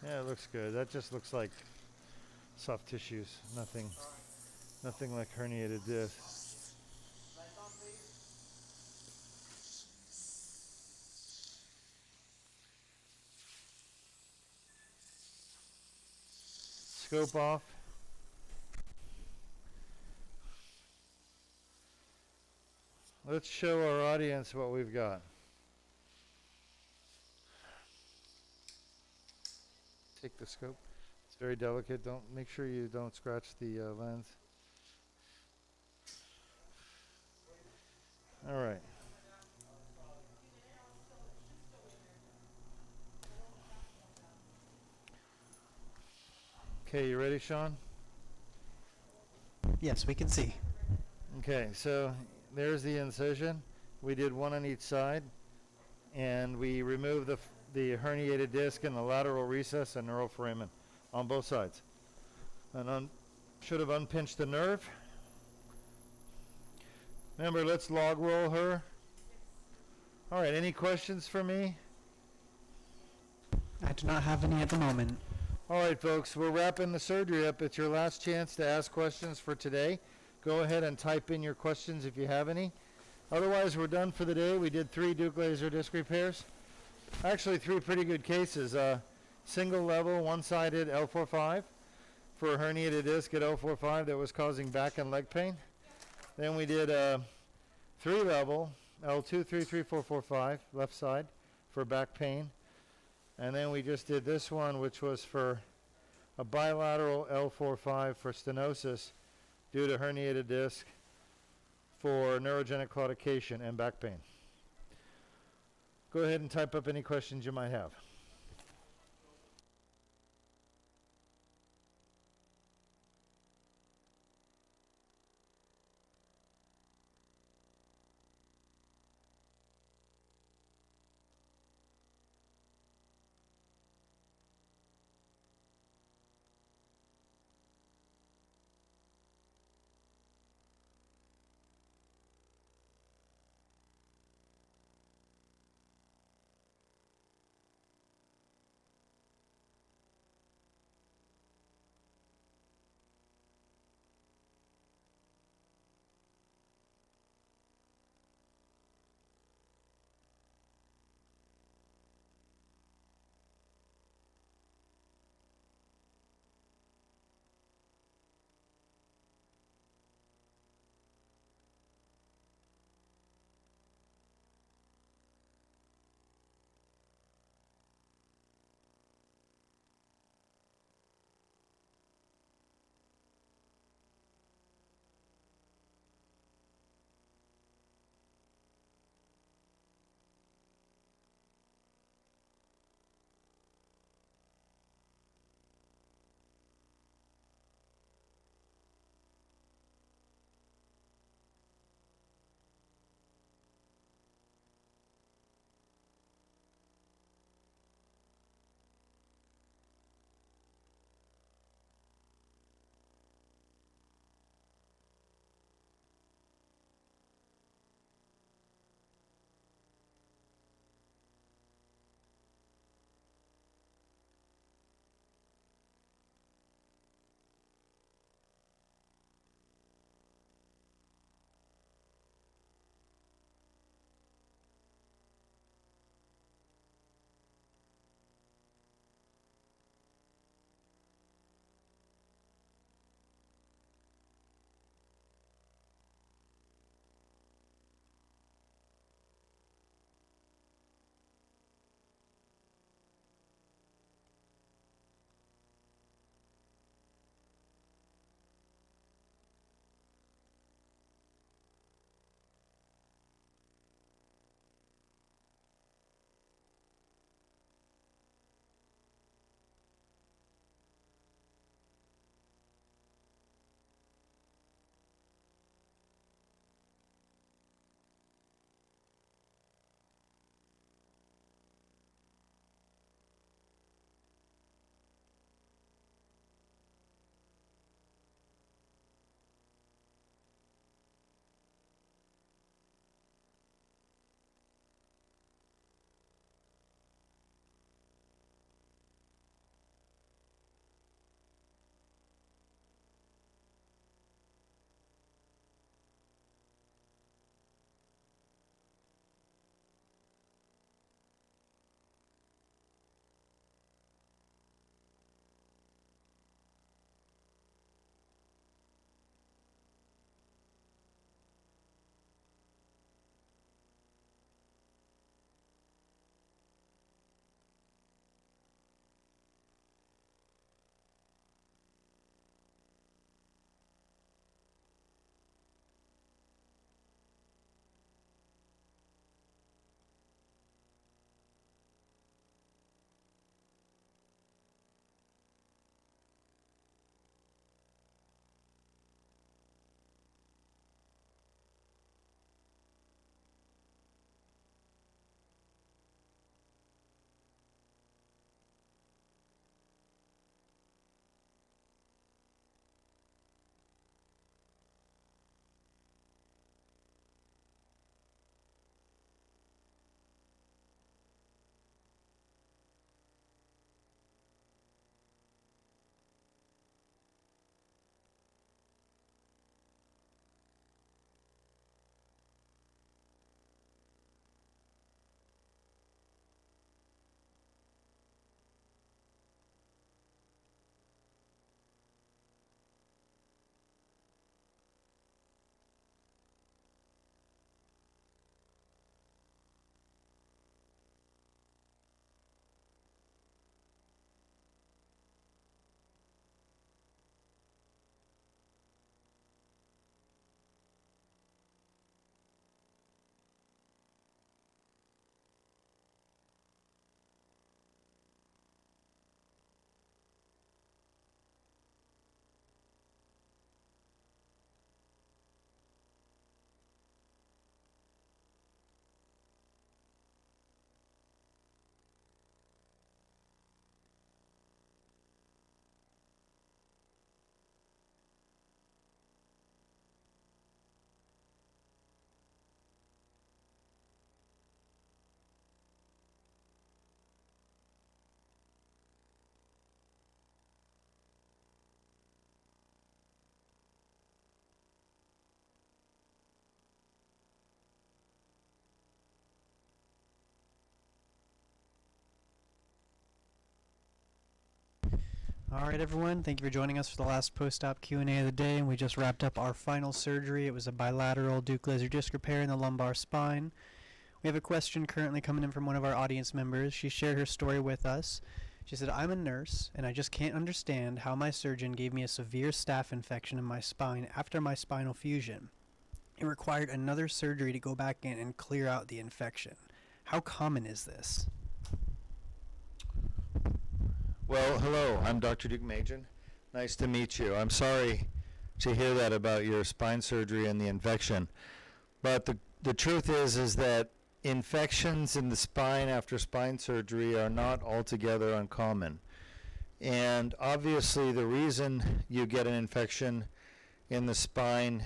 Yeah, it looks good. That just looks like soft tissues. Nothing like herniated disc. Lights on, please. Scope off. Let's show our audience what we've got. Take the scope. It's very delicate. Make sure you don't scratch the lens. All right. Okay, you ready, Sean? Yes, we can see. Okay, so there's the incision. We did one on each side, and we removed the herniated disc in the lateral recess and neural foramen on both sides. And should have unpinched the nerve. Remember, let's log roll her. All right, any questions for me? I do not have any at the moment. All right, folks, we're wrapping the surgery up. It's your last chance to ask questions for today. Go ahead and type in your questions if you have any. Otherwise, we're done for the day. We did 3 Duke laser disc repairs. Actually, 3 pretty good cases. Single level, one-sided L45 for a herniated disc at L45 that was causing back and leg pain. Then we did 3 level, L2, 3, 3, 4, 4, 5, left side for back pain. And then we just did this one, which was for a bilateral L45 for stenosis due to herniated disc for neurogenic claudication and back pain. Go ahead and type up any questions you might have. All right, everyone. Thank you for joining us for the last post-op Q&A of the day. And we just wrapped up our final surgery. It was a bilateral Duke laser disc repair in the lumbar spine. We have a question currently coming in from one of our audience members. She shared her story with us. She said, I'm a nurse, and I just can't understand how my surgeon gave me a severe staph infection in my spine after my spinal fusion. It required another surgery to go back in and clear out the infection. How common is this? Well, hello, I'm Dr. Duke Majan. Nice to meet you. I'm sorry to hear that about your spine surgery and the infection. But the truth is that infections in the spine after spine surgery are not altogether uncommon. And obviously the reason you get an infection in the spine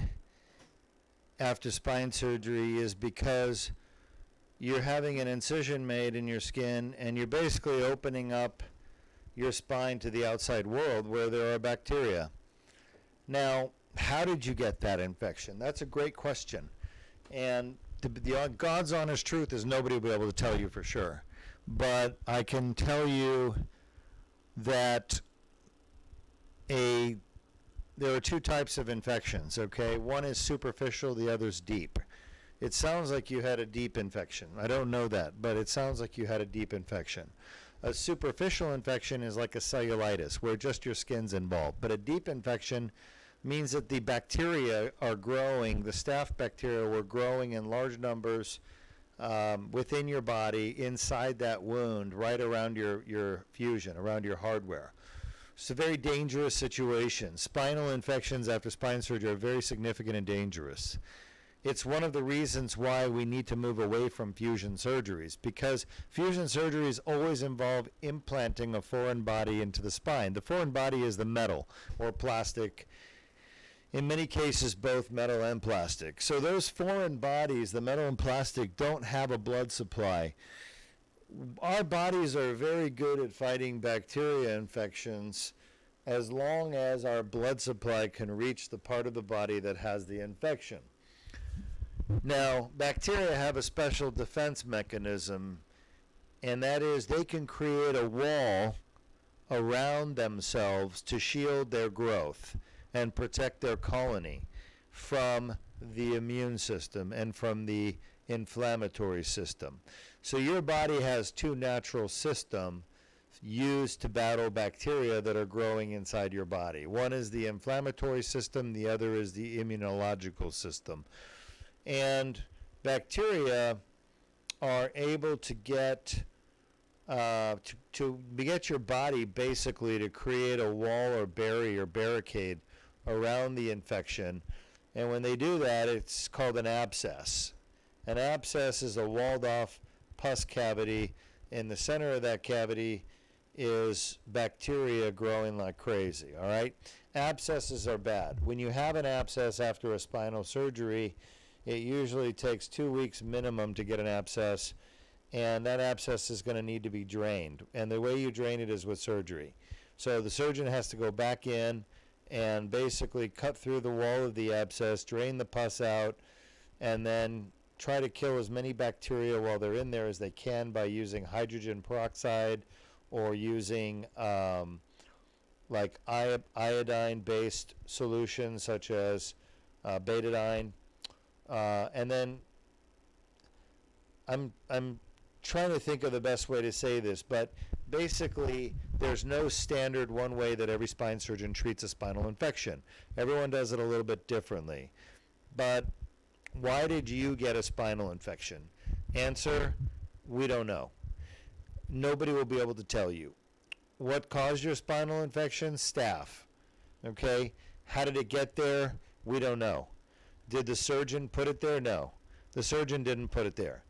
after spine surgery is because you're having an incision made in your skin and you're basically opening up your spine to the outside world where there are bacteria. Now, how did you get that infection? That's a great question. And the God's honest truth is nobody will be able to tell you for sure. But I can tell you that there are two types of infections, okay? One is superficial, the other is deep. It sounds like you had a deep infection. I don't know that, but it sounds like you had a deep infection. A superficial infection is like a cellulitis, where just your skin's involved. But a deep infection means that the bacteria are growing, the staph bacteria were growing in large numbers within your body, inside that wound, right around your fusion, around your hardware. It's a very dangerous situation. Spinal infections after spine surgery are very significant and dangerous. It's one of the reasons why we need to move away from fusion surgeries, because fusion surgeries always involve implanting a foreign body into the spine. The foreign body is the metal or plastic, in many cases both metal and plastic. So those foreign bodies, the metal and plastic, don't have a blood supply. Our bodies are very good at fighting bacteria infections as long as our blood supply can reach the part of the body that has the infection. Now, bacteria have a special defense mechanism, and that is they can create a wall around themselves to shield their growth and protect their colony from the immune system and from the inflammatory system. So your body has two natural systems used to battle bacteria that are growing inside your body. One is the inflammatory system, the other is the immunological system. And bacteria are able to get your body basically to create a wall or barricade around the infection. And when they do that, it's called an abscess. An abscess is a walled off pus cavity. In the center of that cavity is bacteria growing like crazy, all right? Abscesses are bad. When you have an abscess after a spinal surgery, it usually takes 2 weeks minimum to get an abscess, and that abscess is going to need to be drained. And the way you drain it is with surgery. So the surgeon has to go back in and basically cut through the wall of the abscess, drain the pus out, and then try to kill as many bacteria while they're in there as they can by using hydrogen peroxide or using like iodine-based solutions such as betadine. And then I'm trying to think of the best way to say this, but basically there's no standard one way that every spine surgeon treats a spinal infection. Everyone does it a little bit differently. But why did you get a spinal infection? Answer, we don't know. Nobody will be able to tell you. What caused your spinal infection? Staph. Okay? How did it get there? We don't know. Did the surgeon put it there? No. The surgeon didn't put it there.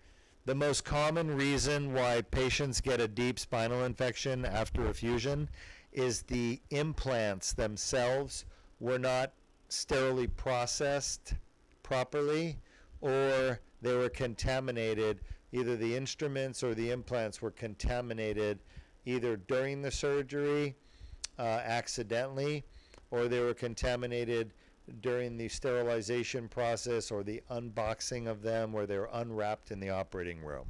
The most common reason why patients get a deep spinal infection after a fusion is the implants themselves were not sterilely processed properly, or they were contaminated. Either the instruments or the implants were contaminated either during the surgery accidentally, or they were contaminated during the sterilization process or the unboxing of them where they were unwrapped in the operating room.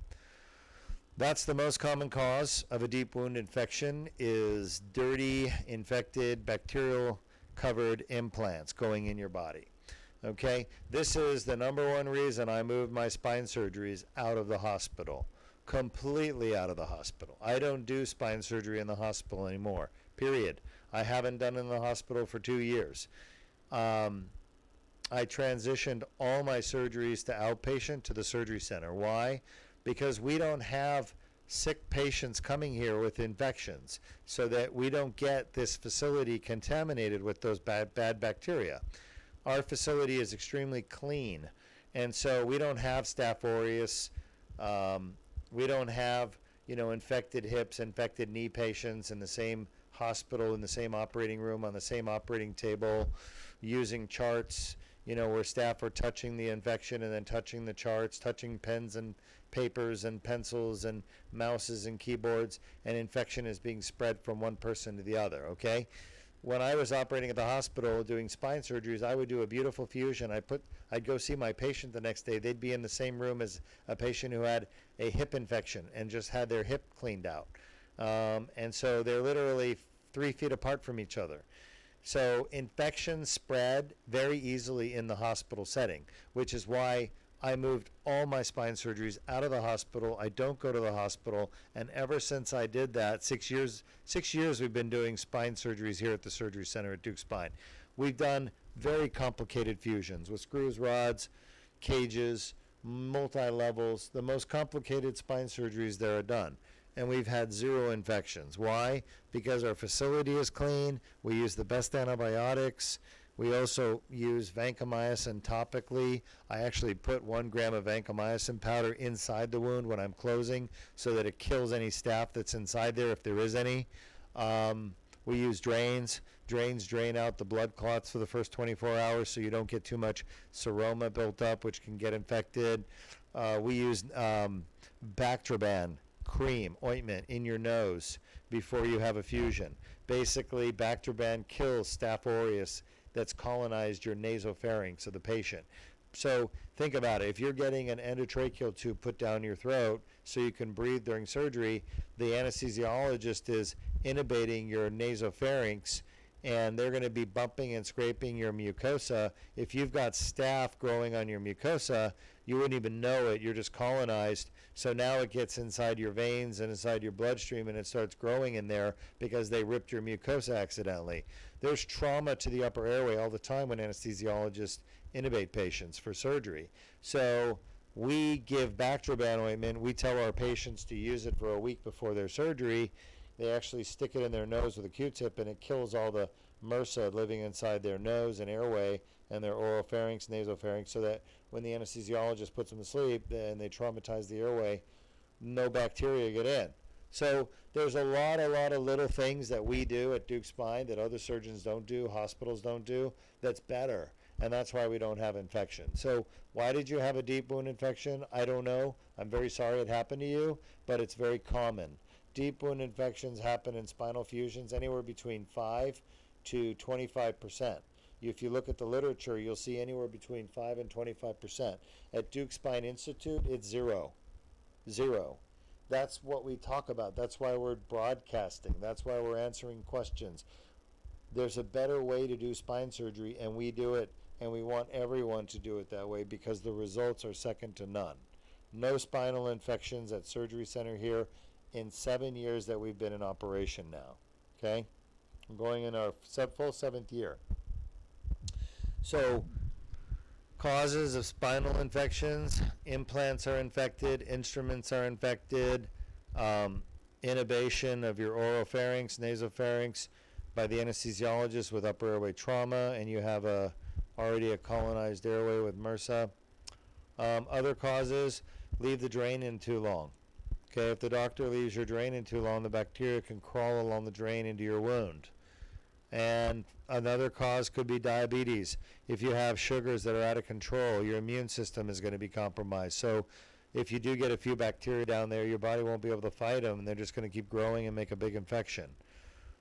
That's the most common cause of a deep wound infection is dirty, infected, bacterial covered implants going in your body. Okay, this is the number one reason I moved my spine surgeries out of the hospital, completely out of the hospital. I don't do spine surgery in the hospital anymore, period. I haven't done it in the hospital for 2 years. I transitioned all my surgeries to outpatient to the surgery center. Why? Because we don't have sick patients coming here with infections, so that we don't get this facility contaminated with those bad bacteria. Our facility is extremely clean, and so we don't have Staph aureus. We don't have, infected hips, infected knee patients in the same hospital, in the same operating room, on the same operating table, using charts, where staff are touching the infection and then touching the charts, touching pens and papers and pencils and mouses and keyboards, and infection is being spread from one person to the other, okay? When I was operating at the hospital doing spine surgeries, I would do a beautiful fusion. I'd go see my patient the next day. They'd be in the same room as a patient who had a hip infection and just had their hip cleaned out. And so they're literally 3 feet apart from each other. So infections spread very easily in the hospital setting, which is why I moved all my spine surgeries out of the hospital. I don't go to the hospital, and ever since I did that, 6 years we've been doing spine surgeries here at the surgery center at Duke Spine. We've done very complicated fusions with screws, rods, cages, multi-levels, the most complicated spine surgeries that are done. And we've had 0 infections. Why? Because our facility is clean. We use the best antibiotics. We also use vancomycin topically. I actually put 1 gram of vancomycin powder inside the wound when I'm closing so that it kills any staph that's inside there if there is any. We use drains. Drains drain out the blood clots for the first 24 hours so you don't get too much seroma built up, which can get infected. We use Bactroban cream, ointment in your nose before you have a fusion. Basically, Bactroban kills Staph aureus that's colonized your nasopharynx of the patient. So think about it. If you're getting an endotracheal tube put down your throat so you can breathe during surgery, the anesthesiologist is intubating your nasopharynx, and they're going to be bumping and scraping your mucosa. If you've got staph growing on your mucosa, you wouldn't even know it. You're just colonized. So now it gets inside your veins and inside your bloodstream, and it starts growing in there because they ripped your mucosa accidentally. There's trauma to the upper airway all the time when anesthesiologists intubate patients for surgery. So we give Bactroban ointment. We tell our patients to use it for a week before their surgery. They actually stick it in their nose with a Q-tip, and it kills all the MRSA living inside their nose and airway and their oropharynx, nasopharynx, so that when the anesthesiologist puts them to sleep and they traumatize the airway, no bacteria get in. So there's a lot of little things that we do at Duke Spine that other surgeons don't do, hospitals don't do, that's better. And that's why we don't have infection. So why did you have a deep wound infection? I don't know. I'm very sorry it happened to you, but it's very common. Deep wound infections happen in spinal fusions anywhere between 5 to 25%. If you look at the literature, you'll see anywhere between 5 and 25%. At Duke Spine Institute, it's 0. 0. That's what we talk about. That's why we're broadcasting. That's why we're answering questions. There's a better way to do spine surgery, and we do it, and we want everyone to do it that way because the results are second to none. No spinal infections at Surgery Center here in 7 years that we've been in operation now. Okay? We're going in our full 7th year. So, causes of spinal infections: implants are infected, instruments are infected, intubation of your oropharynx, nasopharynx by the anesthesiologist with upper airway trauma, and you have already a colonized airway with MRSA. Other causes: leave the drain in too long. Okay, if the doctor leaves your drain in too long, the bacteria can crawl along the drain into your wound. And another cause could be diabetes. If you have sugars that are out of control, your immune system is going to be compromised. So if you do get a few bacteria down there, your body won't be able to fight them, and they're just going to keep growing and make a big infection.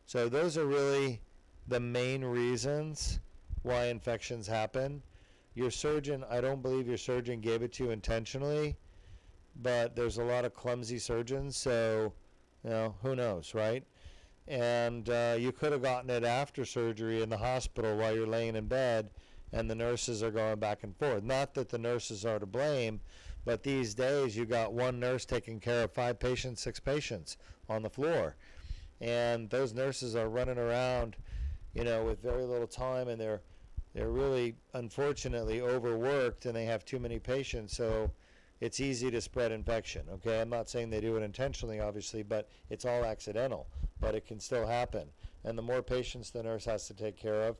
So those are really the main reasons why infections happen. Your surgeon, I don't believe your surgeon gave it to you intentionally. but there's a lot of clumsy surgeons, so, who knows, right? And you could have gotten it after surgery in the hospital while you're laying in bed, and the nurses are going back and forth. Not that the nurses are to blame, but these days you got one nurse taking care of 5 patients, 6 patients on the floor. And those nurses are running around, with very little time, and they're really, unfortunately, overworked, and they have too many patients, so it's easy to spread infection, okay? I'm not saying they do it intentionally, obviously, but it's all accidental, but it can still happen. And the more patients the nurse has to take care of,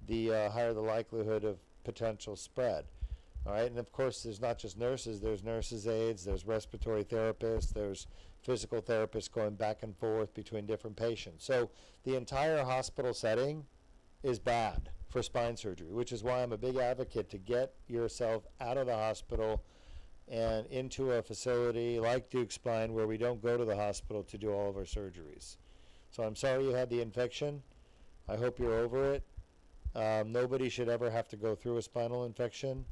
the higher the likelihood of potential spread. All right, and of course, there's not just nurses. There's nurses' aides, there's respiratory therapists, there's physical therapists going back and forth between different patients. So the entire hospital setting is bad for spine surgery, which is why I'm a big advocate to get yourself out of the hospital and into a facility like Duke Spine, where we don't go to the hospital to do all of our surgeries. So I'm sorry you had the infection. I hope you're over it. Nobody should ever have to go through a spinal infection,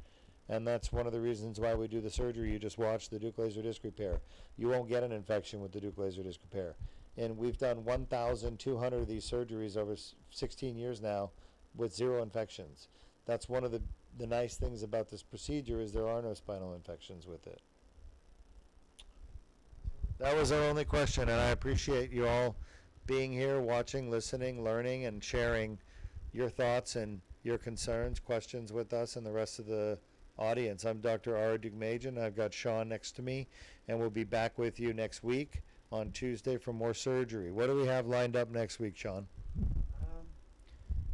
and that's one of the reasons why we do the surgery you just watched, the Duke laser disc repair. You won't get an infection with the Duke laser disc repair. And we've done 1,200 of these surgeries over 16 years now with 0 infections. That's one of the nice things about this procedure, is there are no spinal infections with it. That was our only question, and I appreciate you all being here, watching, listening, learning, and sharing your thoughts and your concerns, questions with us and the rest of the audience. I'm Dr. Ara Dugmajian. I've got Sean next to me, and we'll be back with you next week on Tuesday for more surgery. What do we have lined up next week, Sean?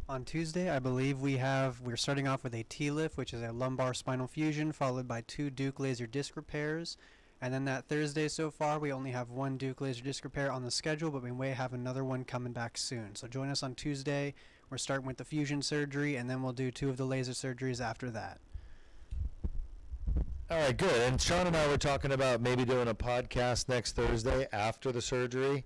On Tuesday, I believe we're starting off with a T-lift, which is a lumbar spinal fusion, followed by 2 Duke laser disc repairs. And then that Thursday so far, we only have 1 Duke laser disc repair on the schedule, but we may have another one coming back soon. So join us on Tuesday. We're starting with the fusion surgery, and then we'll do 2 of the laser surgeries after that. All right, good. And Sean and I were talking about maybe doing a podcast next Thursday after the surgery.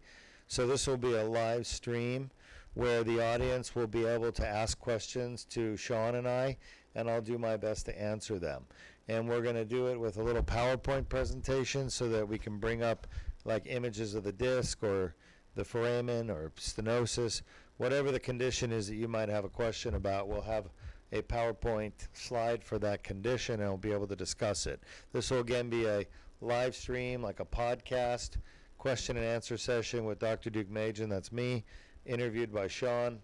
So this will be a live stream where the audience will be able to ask questions to Sean and I, and I'll do my best to answer them. And we're going to do it with a little PowerPoint presentation so that we can bring up like images of the disc or the foramen or stenosis, whatever the condition is that you might have a question about. We'll have a PowerPoint slide for that condition, and we'll be able to discuss it. This will again be a live stream, like a podcast, question and answer session with Dr. Dugmajian, that's me, interviewed by Sean,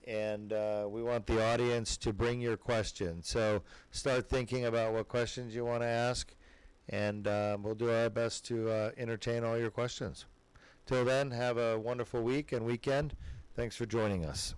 and we want the audience to bring your questions. So start thinking about what questions you want to ask, and we'll do our best to entertain all your questions. Till then, have a wonderful week and weekend. Thanks for joining us.